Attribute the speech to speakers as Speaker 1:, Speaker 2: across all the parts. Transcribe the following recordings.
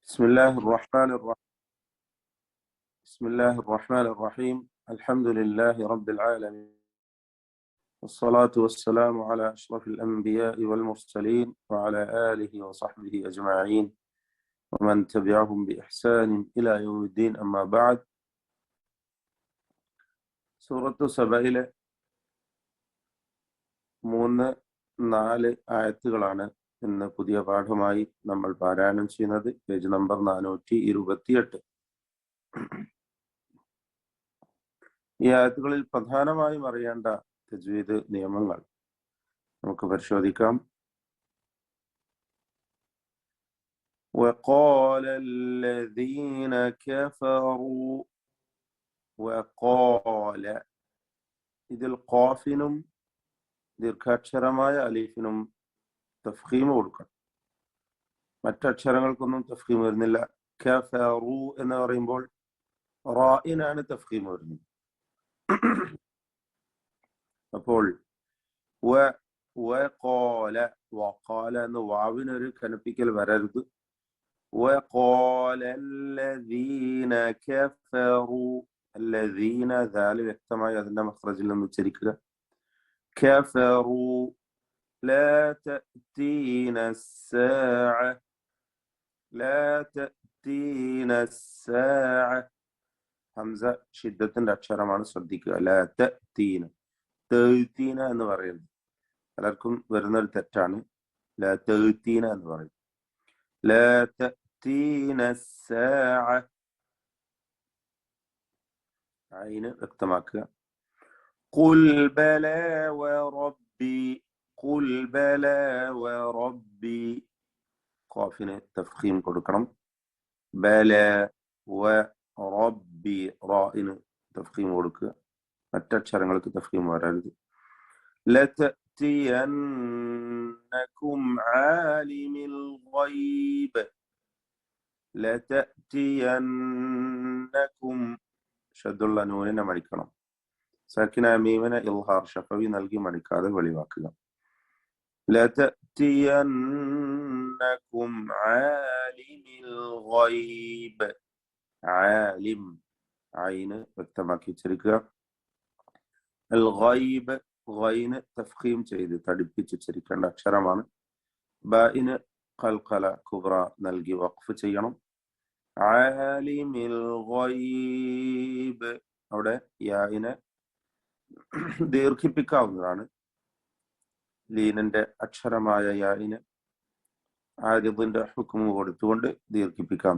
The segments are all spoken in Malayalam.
Speaker 1: بسم الله الرحمن الرحيم. بسم الله الرحمن الرحيم. الحمد لله رب العالمين، والصلاة والسلام على أشرف الأنبياء والمرسلين وعلى آله وصحبه أجمعين ومن تبعهم بإحسان إلى يوم الدين. أما بعد. സൂറത്തു സബയിലെ 3-4 ആയത്തുകളാണ് ഇന്ന് പുതിയ പാഠമായി നമ്മൾ പാരായണം ചെയ്യുന്നത്. Page number 428. ഈ ആയത്തുകളിൽ പ്രധാനമായും അറിയേണ്ട തജ്വീദ് നിയമങ്ങൾ നമുക്ക് പരിശോധിക്കാം. وقال الذين كفروا وقال ഇതിൽ ഖാഫിനും ദീർഘാക്ഷരമായ അലീഫിനും തഫ്ഖീം കൊടുക്കണം. മറ്റക്ഷരങ്ങൾക്കൊന്നും തഫ്ഖീം വരുന്നില്ല. കഫറു എന്ന് പറയുമ്പോൾ റായിനാണ് തഫ്ഖീം വരുന്നത്. അപ്പോൾ വഖാല എന്ന് വാവിനൊരു കനപ്പിക്കൽ വരരുത്. വഖാല അല്ലദീന കഫറു, അല്ലദീന ദാൽ വ്യക്തമായി അതിന്റെ മഖ്റജിൽ നിന്ന് ഉച്ചരിക്കുക. കഫറു ലാ തഅതീന الساعة ലാ തഅതീന الساعة. ഹംസ ഷിദ്ദത്തിന്റെ അക്ഷരമാണ്, ശ്രദ്ധിക്കുക. ലാ തഅതീന, തഅതീന എന്ന് പറയുന്നത് പലർക്കും വരുന്നൊരു തെറ്റാണ്. ലാ തഅതീന എന്ന് പറയും. ലാ തഅതീന الساعة. ഐന് വ്യക്തമാക്കുക. ഖുൽ ബലാ വറബ്ബി, ഖുൽ ബലാ വറബ്ബി. ഖാഫിന് തഫ്ഖീം കൊടുക്കണം. ബലാ വറബ്ബി, റായിന് തഫ്ഖീം കൊടുക്കുക. മറ്റക്ഷരങ്ങൾക്ക് തഫ്ഖീം വരരുത്. ലതഅതിയന്നകും ആലിമിൽ ഗൈബ്, ലതഅതിയന്നകും ഷദ്ദുള്ള നൂനിനെ മടിക്കണം. സാക്കിന മീമിനെ ഇൽഹാർ ഷഫവി നൽകി മടിക്കാതെ വെളിവാക്കുക. ലതഅതിയന്നകും ആലിമിൽ ഗൈബ്. ആലിം ഐന് വ്യക്തമാക്കി ഉച്ചരിക്കുക. അൽ ഗൈബ് ഗൈന് തഫ്ഖീം ചെയ്ത് തടിപ്പിച്ച് ഉച്ചരിക്കേണ്ട അക്ഷരമാണ്. ബാഇന് ഖൽഖല കുബ്ര നൽകി വഖഫ് ചെയ്യണം. ആലിമിൽ ഗൈബ്, അവിടെ യാഇനെ ദീർഘിപ്പിക്കാവുന്നതാണ്. ലീനിന്റെ അക്ഷരമായ യാഇന് ആരിദിന്റെ ഹുക്മ് കൊടുത്തുകൊണ്ട് ദീർഘിപ്പിക്കാം.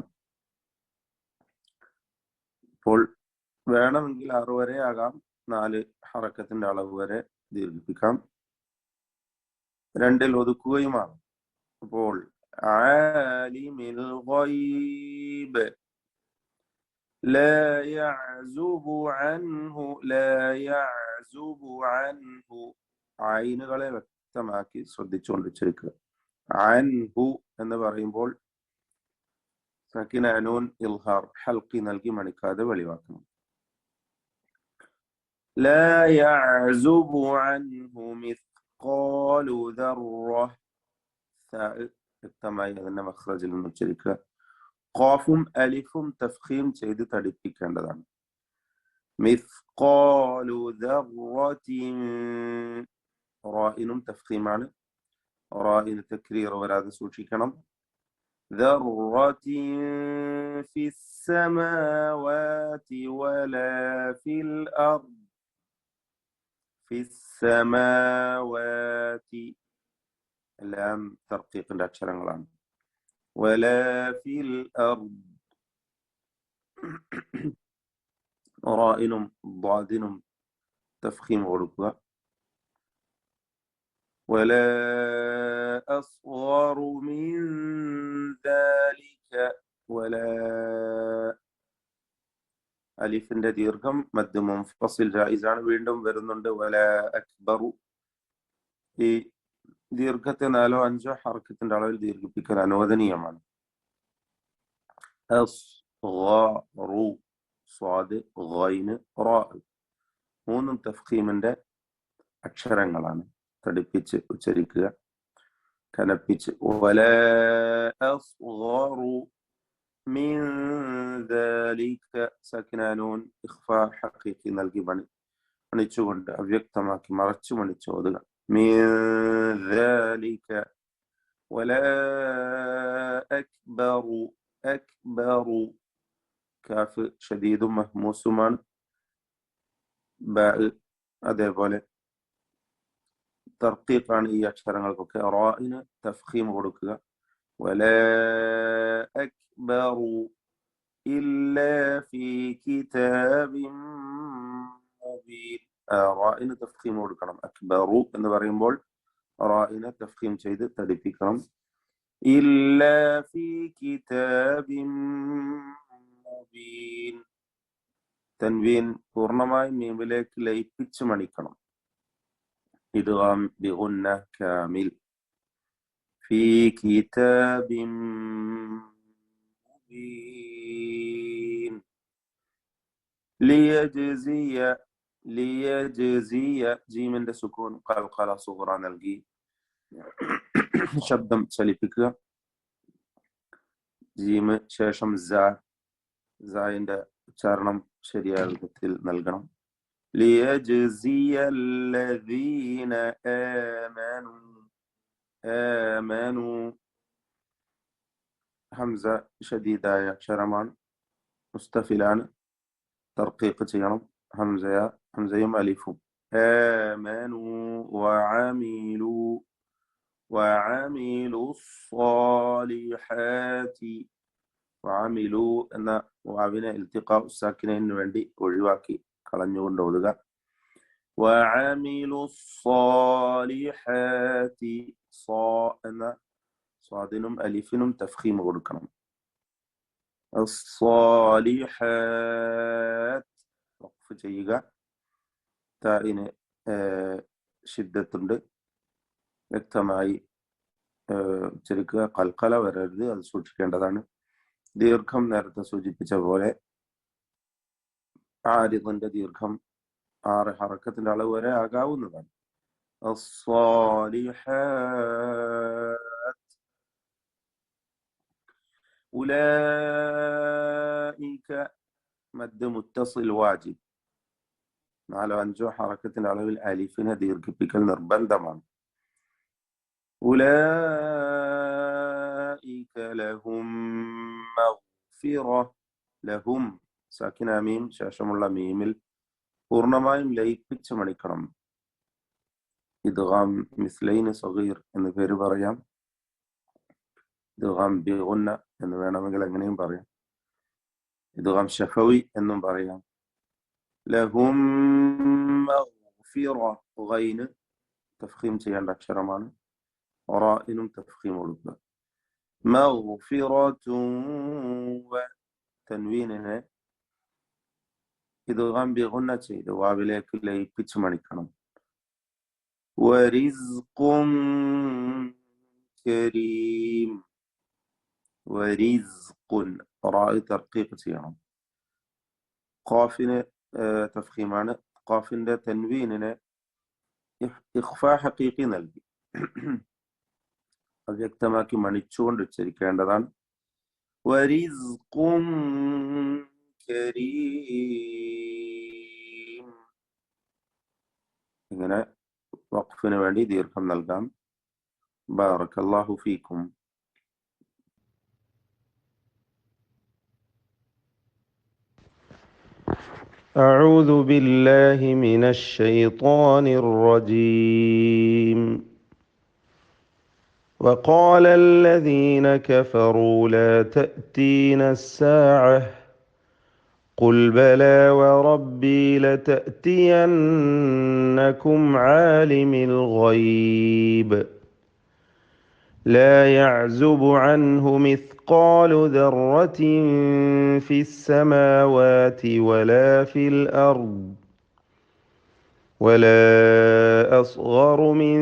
Speaker 1: ഇപ്പോൾ വേണമെങ്കിൽ 6 വരെ ആകാം, 4 ഹറക്കത്തിന്റെ അളവ് വരെ ദീർഘിപ്പിക്കാം. 2-ൽ ഒതുക്കുകയുമാണ്. അപ്പോൾ ആലിമിൽ ഗൈബ് ലാ യഅ്സുബു അൻഹു, ലാ യഅ്സുബു അൻഹു. ഐനുകളെ വ്യക്തമാക്കി ശ്രദ്ധിച്ചുകൊണ്ട് ഉച്ചരിക്കുക. അൻഹു എന്ന് പറയുമ്പോൾ സക്കിന നൂൻ ഇൽഹാർ ഹൽഖി നൽകി മണിക്കാതെ വെളിവാക്കണം. ലാ യഅ്സുബു അൻഹു മിസ്ഖാലു ദർറ. വ്യക്തമായി അതിന്റെ മഖ്റജിൽ നിന്ന് ഉച്ചരിക്കുക. ഖാഫും അലിഫും തഫ്ഖീം ചെയ്ത് തടിപ്പിക്കേണ്ടതാണ്. മിസ്ഖാലു ദർറത്തിൻ, റായിനും തഫ്ഖീമാണ്. റായിന് തക്രീർ വരാതെ സൂക്ഷിക്കണം. ദർറത്തിൻ ഫിസ് സമാവാതി വലാ ഫിൽ അർദ്, ഫിസ് സമാവാതി എല്ലാം തർക്കീഖിന്റെ അക്ഷരങ്ങളാണ്. വലാ ഫിൽ അർദ്, റായിനും ضادനും തഫ്ഖീം കൊടുക്കുക. വലാ അസ്ഗറു മിൻ ദാലിക, വലാ അലിഫിന്റെ ദീർഘം മദ് മുൻഫസിൽ ജായിസാണ്, വീണ്ടും വരുന്നുണ്ട്. വലാ അക്ബറു, ഈ ദീർഘത്തെ 4-5 ഹർക്കത്തിന്റെ അളവിൽ ദീർഘിപ്പിക്കൽ അനുവദനീയമാണ്. അസ്ഗറു, സ്വാദ് ഗൈന് റാ, 3 തഫ്ഖീമിന്റെ അക്ഷരങ്ങളാണ്. തടിപ്പിച്ച് ഉച്ചരിക്കുക, കനപ്പിച്ച്. വലാ അസ്ഗറു മിൻ ദാലിക സക്കിനാനൂൻ ഇഖ്ഫ ഹഖീഖി നൽകി മണിച്ചുകൊണ്ട് അവ്യക്തമാക്കി മറച്ചു മണിച്ചു ഓതുക. മിൻ ദാലിക വലാ അക്ബറു അക്ബറു കാഫ് ഷദീദും മഹ്മൂസുമാണ്. ബാ അതേപോലെ തർക്കീഖാണ് ഈ അക്ഷരങ്ങൾക്കൊക്കെ. റാഇന് തഫ്ഖീം കൊടുക്കുക. വലാ അക്ബറു ഇല്ലാ ഫീ കിതാബിൻ മുബീൻ. റാഇന് തഫ്ഖീം കൊടുക്കണം. അക്ബറു എന്ന് പറയുമ്പോൾ റാഇനെ തഫ്ഖീം ചെയ്ത് തടിപ്പിക്കണം. ഇല്ലാ ഫീ കിതാബിൻ മുബീൻ. തൻവീൻ പൂർണ്ണമായി മീമിലേക്ക് ലയിപ്പിച്ച് മണിക്കണം. ഇദ്ഗാം ബിഗുന്ന കാമിൽ. ഫീ കിതാബിൻ മുബീൻ. ലിയജ്സിയ ലിയജ്സിയ ജീമിന്റെ സുക്കൂൻ ഖൽഖല സുഗ്റ നൽകി ശബ്ദം ചലിപ്പിക്കുക. ജീമ് ശേഷം സായിന്റെ ഉച്ചാരണം ശരിയായ വിധത്തിൽ നൽകണം. ലിയജ്സിയല്ലദീന ആമനു. ഹംസ ഷദീദായ അക്ഷരമാണ്, മുസ്തഫിലാണ്. തർക്കീഖ് ചെയ്യണം. ഹംസയും അലിഫും. ആമനു വഅമിലു സ്സാലിഹാത്തി. വഅമിലു എന്ന വാവിനെ ഇൽത്തിഖാ സാക്കിനൈന് വേണ്ടി ഒഴിവാക്കി കളഞ്ഞുകൊണ്ട് ഓതുക. വഅമിലു സ്സാലിഹാത്തി. സാ എന്ന സ്വാദിനും അലിഫിനും തഫ്ഖീം കൊടുക്കണം. الصالحات വഖഫ് ചെയ്യുക. താഇന് ഷിദ്ദത്തുണ്ട്, വ്യക്തമായി ഉച്ചരിക്കുക. ഖൽഖല വരരുത്, അത് സൂക്ഷിക്കേണ്ടതാണ്. ദീർഘം നേരത്തെ സൂചിപ്പിച്ച പോലെ ആരിദിന്റെ ദീർഘം 6 ഹറക്കത്തിന്റെ അളവ് വരെ ആകാവുന്നതാണ്. الصالحات ഉലൈക മദ് മുത്തസിൽ വാജിബ്. 4-5 ഹറക്കത്തിന്റെ അളവിൽ അലിഫിനെ ദീർഘിപ്പിക്കൽ നിർബന്ധമാണ്. ഉലൈക ലഹും മഗ്ഫിറ. ലഹും സാക്കിന മീം ശേഷമുള്ള മീമിൽ പൂർണ്ണമായും ലയിപ്പിച്ച് മണിക്കണം. ഇദ്ഗാം മിസ്ലൈൻ സഗീർ എന്ന് പേര് പറയാം. ഇദ്ഗാം ബിഗുന്ന എന്ന് വേണമെങ്കിൽ എങ്ങനെയും പറയാം. ഇദ്ഗാം ശഫവി എന്നും പറയാം. ലഹും മഗ്ഫിറ. ഗൈന് തഫ്ഖീം ചെയ്യേണ്ട അക്ഷരമാണ്. റാഇനും തഫ്ഖീം കൊടുക്കുക. മഗ്ഫിറത്തുൻ വ തൻവീനിനെ ഇദ്ഗാം ബിഗുന്ന ചെയ്ത് വാവിലേക്ക് ലയിപ്പിച്ച് മണിക്കണം. വരിസ്ഖുൻ കരീം. വരിസ്ഖുൻ റാഇ തർക്കീഖ് ചെയ്യണം. ഖാഫിന് തഫ്ഖീമാണ്. ഖാഫിന്റെ തൻവീനിനെ ഇഖ്ഫാ ഹഖീഖി നൽകി അവ്യക്തമാക്കി മണിച്ചുകൊണ്ട് ഉച്ചരിക്കേണ്ടതാണ്. വരിസ്ഖുൻ കരീം. ഇങ്ങനെ വഖഫിന് വേണ്ടി ദീർഘം നൽകാം. ബാറക്കല്ലാഹു ഫീക്കും.
Speaker 2: أعوذ بالله من الشيطان الرجيم. وقال الذين كفروا لا تأتينا الساعة قل بلى وربي لتأتينكم عالم الغيب لا يعزب عنه مثقال ذرة في السماوات ولا في الأرض ولا أصغر من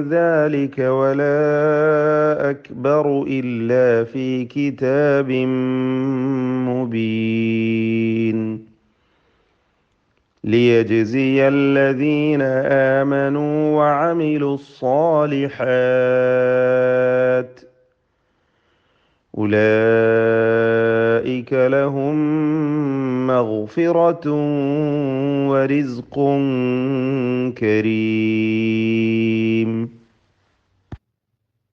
Speaker 2: ذلك ولا أكبر إلا في كتاب مبين ليجزي الذين آمنوا وعملوا الصالحات أولئك أولئك لهم مغفرة ورزق كريم.